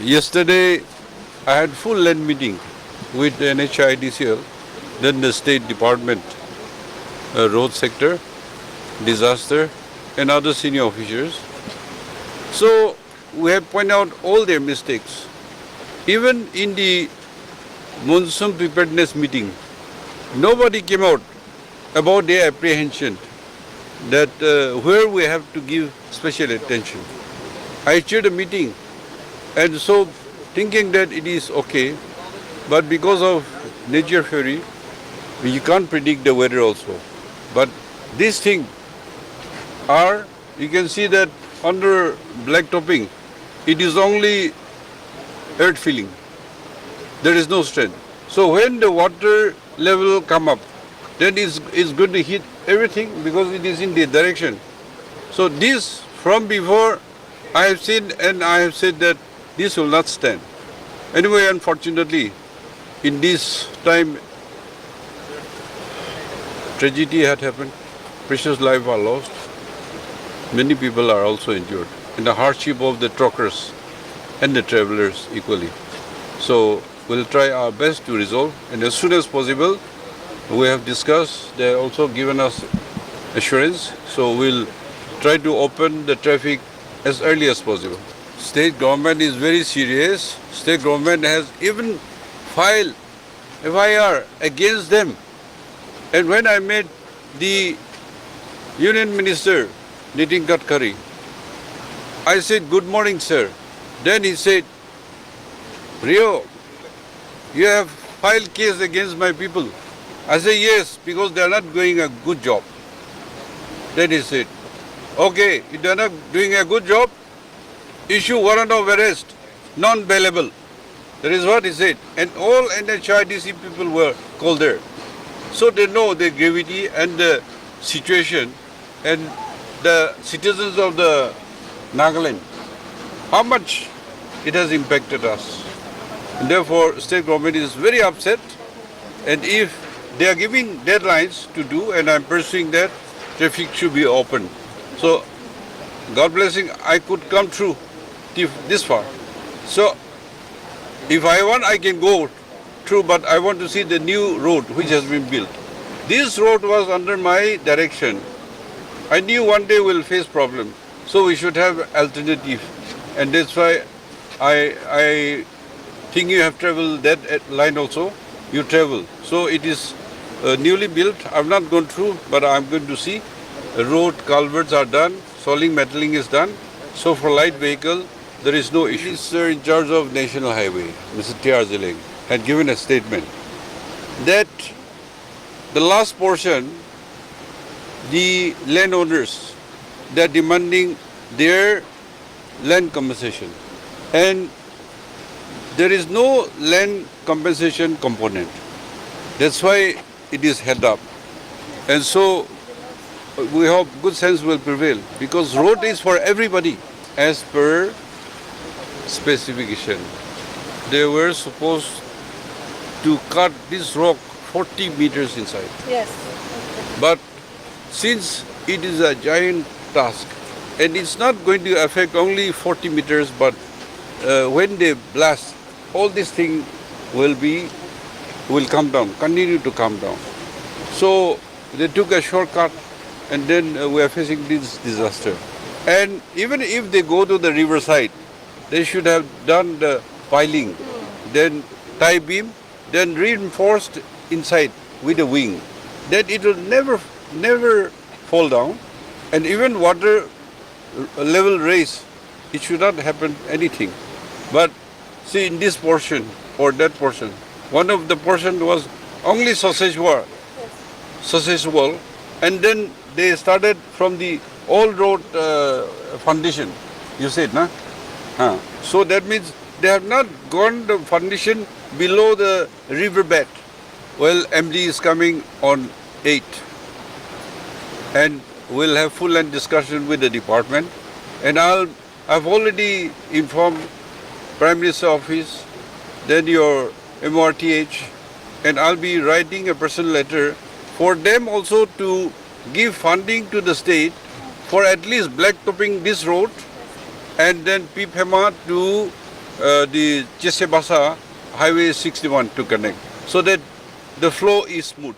Yesterday, I had full land meeting with NHIDCL, then the State Department, road sector, disaster, and other senior officers. So we have pointed out all their mistakes. Even in the monsoon preparedness meeting, nobody came out about their apprehension that where we have to give special attention. I chaired a meeting, and so thinking that it is okay, but because of nature fury, you can't predict the weather also. But these things are, you can see that under black topping, it is only earth filling. There is no strength. So when the water level come up, then it's going to hit everything because it is in the direction. So this from before I have seen and I have said that this will not stand. Anyway, unfortunately, in this time, tragedy had happened. Precious lives are lost. Many people are also injured. And the hardship of the truckers and the travelers equally. So we'll try our best to resolve. And as soon as possible, we have discussed. They have also given us assurance. So we'll try to open the traffic as early as possible. State government is very serious. State government has even filed FIR against them. And when I met the Union Minister, Nitin Gadkari, I said, "Good morning, sir." Then he said, "Rio, you have filed case against my people." I said, "Yes, because they are not doing a good job." Then he said, "Okay, if they are not doing a good job, issue warrant of arrest, non-bailable." That is what he said. And all NHIDC people were called there. So they know the gravity and the situation and the citizens of the Nagaland, how much it has impacted us. And therefore, state government is very upset. And if they are giving deadlines to do, and I'm pursuing that, traffic should be open. So, God blessing, I could come through this far. So, if I want, I can go through, but I want to see the new road which has been built. This road was under my direction. I knew one day we'll face problem, so we should have alternative, and that's why I think you have traveled that line also. You travel, so it is newly built. I've not gone through, but I'm going to see. Road culverts are done, soiling, metaling is done. So for light vehicle, there is no issue. Minister in charge of National Highway, Mr. T.R. Zilling, had given a statement that the last portion, the landowners, they are demanding their land compensation. And there is no land compensation component. That's why it is held up. And so we hope good sense will prevail because road is for everybody as per specification. They were supposed to cut this rock 40 meters inside. Yes. But since it is a giant task and it's not going to affect only 40 meters, but when they blast, all this thing will come down, continue to come down. So they took a shortcut and then we are facing this disaster. And even if they go to the riverside, they should have done the piling, then tie beam, then reinforced inside with a wing. Then it will never fall down. And even water level raise, it should not happen anything. But see, in this portion or that portion, one of the portion was only sausage wall, and then they started from the old road foundation. You said, na? So that means they have not gone the foundation below the riverbed. Well, MD is coming on 8, and we'll have full and discussion with the department. And I've already informed Prime Minister Office, then your MRTH, and I'll be writing a personal letter for them also to give funding to the state for at least blacktopping this road, and then PIPHEMA to the Chesebasa Highway 61 to connect, so that the flow is smooth.